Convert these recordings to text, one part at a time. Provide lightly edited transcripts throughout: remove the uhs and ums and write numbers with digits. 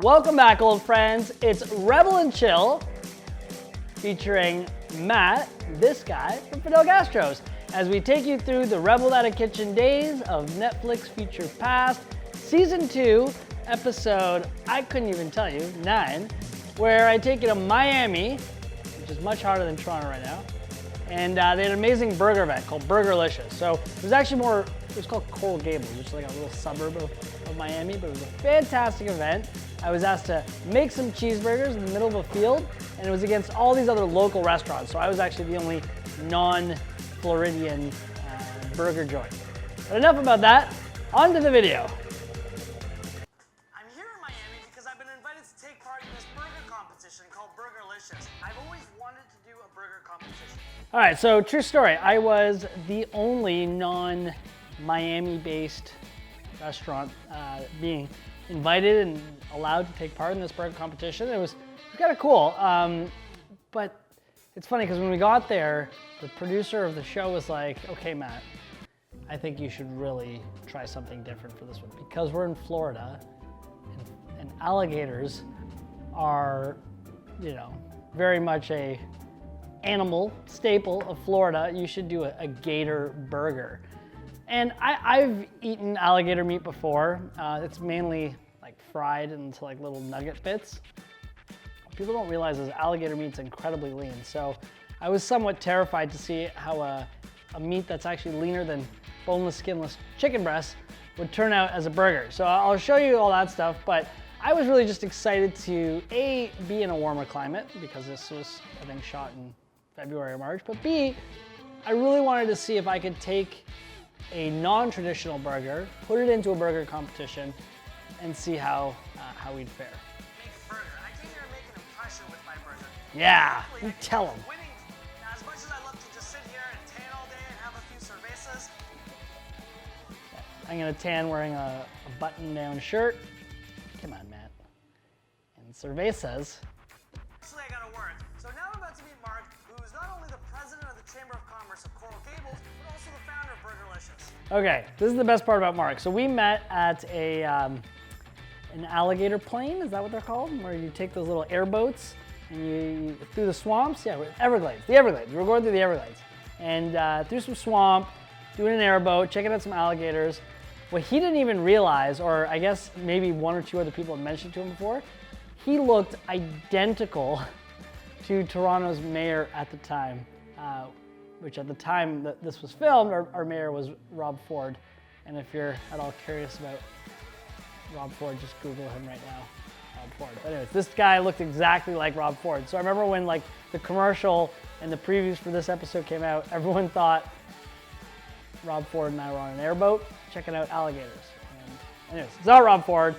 Welcome back, old friends. It's Rebel and Chill, featuring Matt, this guy from Fidel Gastros, as we take you through the Rebel At a Kitchen days of Netflix Future Past, Season 2, episode, I couldn't even tell you, 9, where I take you to Miami, which is much harder than Toronto right now, and they had an amazing burger event called Burgerliscious. So it was actually it was called Coral Gables, which is like a little suburb of Miami, but it was a fantastic event. I was asked to make some cheeseburgers in the middle of a field, and it was against all these other local restaurants. So I was actually the only non-Floridian burger joint. But enough about that, on to the video. I'm here in Miami because I've been invited to take part in this burger competition called Burgerliscious. I've always wanted to do a burger competition. All right, so true story. I was the only non-Miami-based restaurant being invited and allowed to take part in this burger competition. It was kind of cool, but it's funny because when we got there, the producer of the show was like, okay, Matt, I think you should really try something different for this one because we're in Florida and alligators are, very much a animal staple of Florida. You should do a gator burger. And I've eaten alligator meat before. It's mainly like fried into like little nugget bits. People don't realize is alligator meat's incredibly lean. So I was somewhat terrified to see how a meat that's actually leaner than boneless, skinless chicken breast would turn out as a burger. So I'll show you all that stuff, but I was really just excited to A, be in a warmer climate because this was, I think, shot in February or March, but B, I really wanted to see if I could take a non-traditional burger, put it into a burger competition, and see how we'd fare. Make a burger. I came here to make an impression with my burger. Yeah, you tell them. Winning. Now, as much as I love to just sit here and tan all day and have a few cervezas, I'm gonna tan wearing a button-down shirt. Come on, Matt. And cervezas. actually I gotta work. So now I'm about to meet Mark, who's not only the president of the Chamber of Commerce of Coral Gables, but also the founder of Burgerliscious. Okay, this is the best part about Mark. So we met at an alligator plane, is that what they're called? Where you take those little airboats and you through the swamps, the Everglades. We were going through the Everglades. And through some swamp, doing an airboat, checking out some alligators. What he didn't even realize, or I guess maybe one or two other people had mentioned to him before, he looked identical to Toronto's mayor at the time, which at the time that this was filmed, our mayor was Rob Ford. And if you're at all curious about Rob Ford, just Google him right now, Rob Ford. But anyways, this guy looked exactly like Rob Ford. So I remember when like the commercial and the previews for this episode came out, everyone thought Rob Ford and I were on an airboat checking out alligators. And anyways, it's not Rob Ford,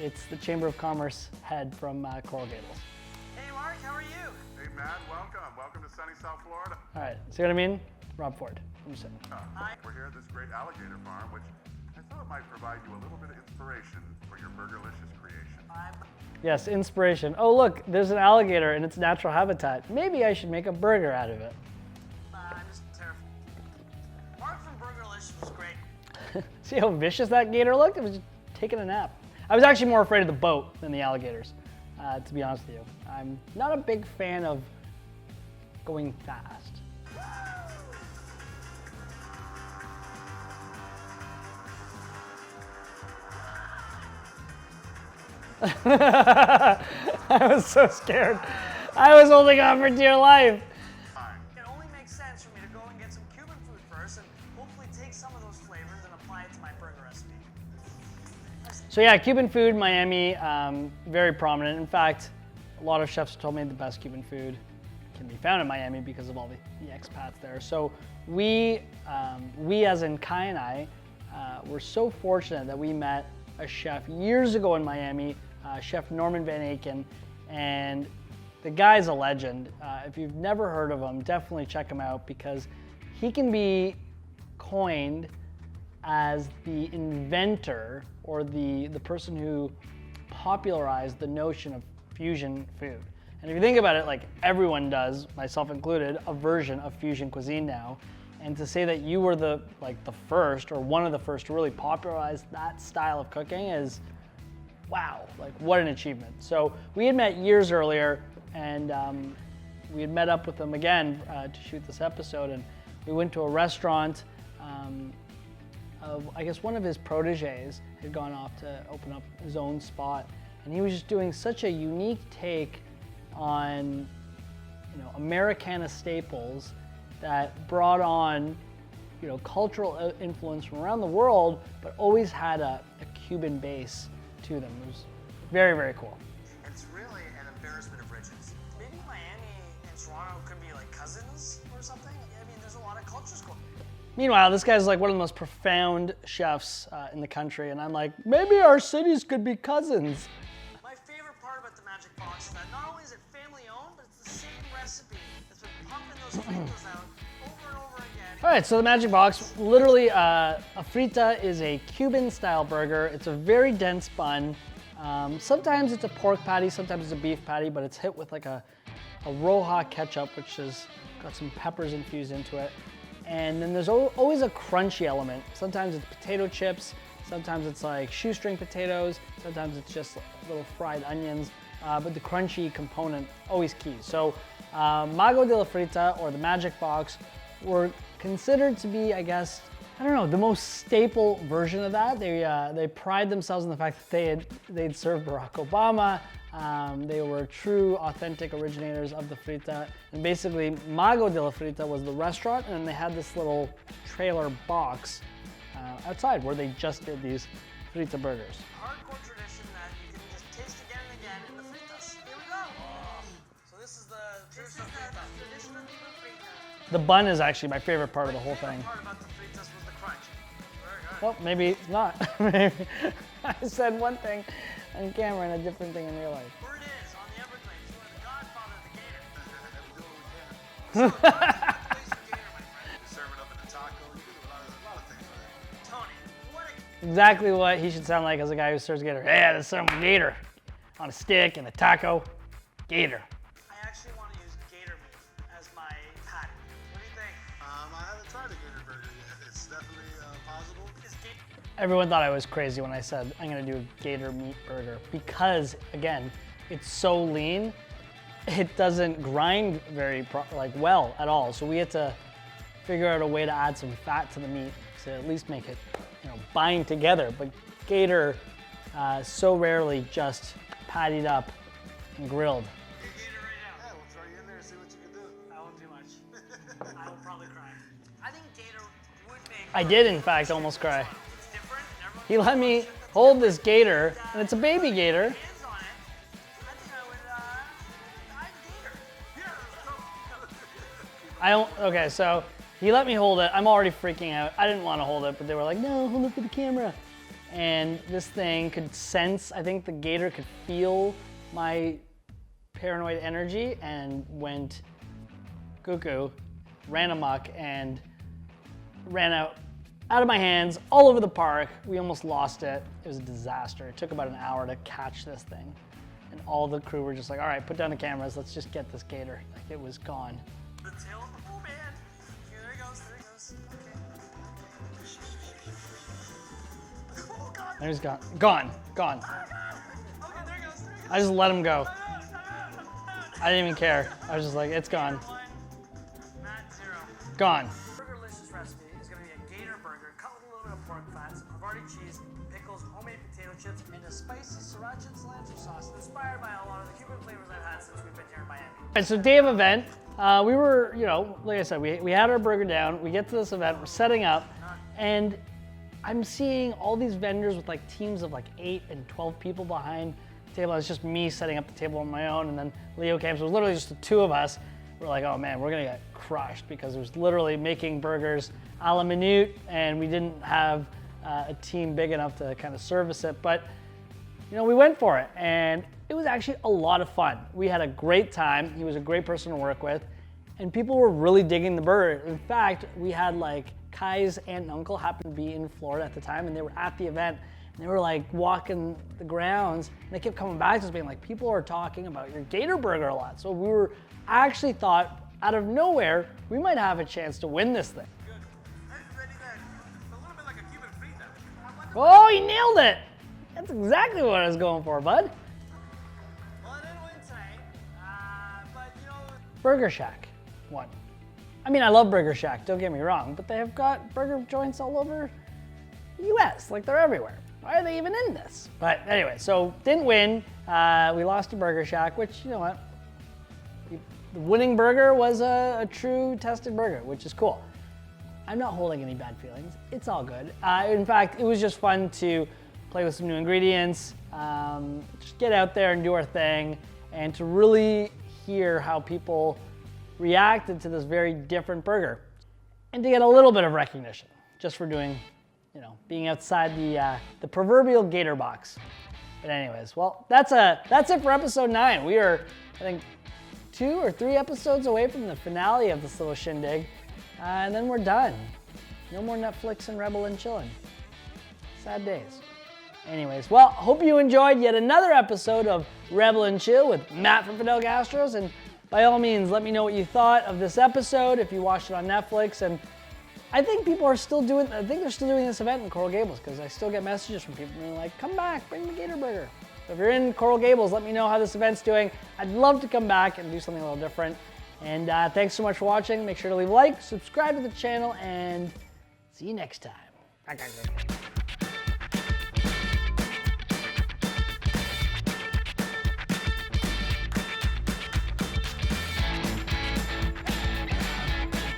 it's the Chamber of Commerce head from Coral Gables. Hey Mark, how are you? Hey Matt, welcome. Welcome to sunny South Florida. All right, see what I mean? Rob Ford. I'm just saying. Hi. We're here at this great alligator farm, which I thought might provide you a little bit of inspiration for your Burgerliscious creation. Yes, inspiration. Oh look, there's an alligator in its natural habitat. Maybe I should make a burger out of it. I'm just terrified. Mark from Burgerliscious was great. See how vicious that gator looked? It was just taking a nap. I was actually more afraid of the boat than the alligators, to be honest with you. I'm not a big fan of going fast. I was so scared. I was holding on for dear life. It only makes sense for me to go and get some Cuban food first and hopefully take some of those flavors and apply it to my burger recipe. So yeah, Cuban food, Miami, very prominent. In fact, a lot of chefs told me the best Cuban food can be found in Miami because of all the expats there. So we as in Kai and I, were so fortunate that we met a chef years ago in Miami, Chef Norman Van Aken, and the guy's a legend. If you've never heard of him, definitely check him out because he can be coined as the inventor or the person who popularized the notion of fusion food. And if you think about it, like everyone does, myself included, a version of fusion cuisine now. And to say that you were the first or one of the first to really popularize that style of cooking is wow, like what an achievement. So we had met years earlier, and we had met up with him again to shoot this episode, and we went to a restaurant. I guess one of his proteges had gone off to open up his own spot, and he was just doing such a unique take on, you know, Americana staples that brought on, you know, cultural influence from around the world, but always had a Cuban base to them. It was very, very cool. It's really an embarrassment of riches. Maybe Miami and Toronto could be like cousins or something. I mean, there's a lot of cultures going. Meanwhile, this guy's like one of the most profound chefs in the country, and I'm like, maybe our cities could be cousins. My favorite part about the Magic Box is that not only is it family owned, but it's the same recipe that's been pumping those fritos out over and over again. All right, so the Magic Box, literally a frita is a Cuban style burger. It's a very dense bun. Sometimes it's a pork patty, sometimes it's a beef patty, but it's hit with like a Roja ketchup, which has got some peppers infused into it. And then there's always a crunchy element. Sometimes it's potato chips, sometimes it's like shoestring potatoes, sometimes it's just little fried onions, but the crunchy component always key. So Mago de la Frita, or the Magic Box, were considered to be, I guess, I don't know, the most staple version of that. They pride themselves in the fact that they'd served Barack Obama. They were true, authentic originators of the frita. And basically, Mago de la Frita was the restaurant, and they had this little trailer box outside where they just did these frita burgers. Hardcore tradition that you can just taste again and again in the fritas. Here we go. So this is the tradition of the frita. The bun is actually my favorite part of the whole thing. The part about the fritas was the crunch. Very good. Well, maybe it's not. Maybe I said one thing on camera and a different thing in real life. Word is, on the Everglades, you are the godfather of the gator. We do what we can. Serve it up in a taco. You do a lot of things with it. Tony, what a... Exactly what he should sound like as a guy who serves gator. Yeah, there's some gator on a stick and a taco. Gator. I actually want to use gator meat as my patty. What do you think? I haven't tried a Gator Burger yet. It's definitely possible. Is gator... Everyone thought I was crazy when I said I'm gonna do a gator meat burger because, again, it's so lean, it doesn't grind very well at all. So we had to figure out a way to add some fat to the meat to at least make it, you know, bind together. But gator so rarely just pattied up and grilled. Gator right now. Yeah, we'll throw you in there and see what you can do. I won't do much. I will probably cry. I think gator would make... I did, in fact, almost cry. It's different. Everyone... He let me hold this gator, and it's a baby gator. Hands on it. I think I would... I'm gator. Yeah, I don't, okay, so he let me hold it. I'm already freaking out. I didn't want to hold it, but they were like, no, hold it for the camera. And this thing could sense, I think the gator could feel my paranoid energy and went cuckoo, ran amok, and ran out of my hands all over the park. We almost lost it. It was a disaster. It took about an hour to catch this thing. And all the crew were just like, all right, put down the cameras. Let's just get this gator. Like, it was gone. The tail. Oh man. Here, there it goes. There it goes. Okay. Oh god. And he's gone. Gone. Gone. Okay, there it goes. There it goes. I just let him go. Time out. I didn't even care. I was just like, it's gone. 1, Matt 0. Gone. Burgerliscious recipe is going to be a gator burger cut with a little bit of pork fat, some Havarti cheese, pickles, homemade potato chips, and a spicy sriracha and cilantro sauce inspired by a lot of the Cuban flavors I've had since we've been here in Miami. All right, so day of event. We were, you know, like I said, we had our burger down. We get to this event, we're setting up, and I'm seeing all these vendors with like teams of like 8 and 12 people behind the table. It's just me setting up the table on my own, and then Leo came, so it was literally just the two of us. We're like, oh man, we're gonna get crushed because it was literally making burgers a la minute, and we didn't have a team big enough to kind of service it. But you know, we went for it, and it was actually a lot of fun. We had a great time. He was a great person to work with, and people were really digging the burger. In fact, we had like Kai's aunt and uncle happened to be in Florida at the time, and they were at the event, and they were like walking the grounds, and they kept coming back to us being like, people are talking about your Gator Burger a lot. So we were actually thought, out of nowhere, we might have a chance to win this thing. Hey, ready there. A little bit like a Cuban frita. Oh, he nailed it. That's exactly what I was going for, bud. Well, I didn't win tonight, but you know. Burger Shack won. I mean, I love Burger Shack, don't get me wrong, but they have got burger joints all over the US, like they're everywhere. Why are they even in this? But anyway, so didn't win. We lost to Burger Shack, which, you know what? The winning burger was a true tested burger, which is cool. I'm not holding any bad feelings. It's all good. In fact, it was just fun to play with some new ingredients, just get out there and do our thing, and to really hear how people reacted to this very different burger, and to get a little bit of recognition just for doing, you know, being outside the proverbial gator box. But anyways, well, that's it for episode 9. We are, I think, 2 or 3 episodes away from the finale of this little shindig, and then we're done. No more Netflix and Rebel and chillin'. Sad days. Anyways, well, hope you enjoyed yet another episode of Rebel and Chill with Matt from Fidel Gastros, and by all means, let me know what you thought of this episode if you watched it on Netflix. And I think they're still doing this event in Coral Gables, because I still get messages from people being like, come back, bring the Gator Burger. So if you're in Coral Gables, let me know how this event's doing. I'd love to come back and do something a little different. And thanks so much for watching. Make sure to leave a like, subscribe to the channel, and see you next time.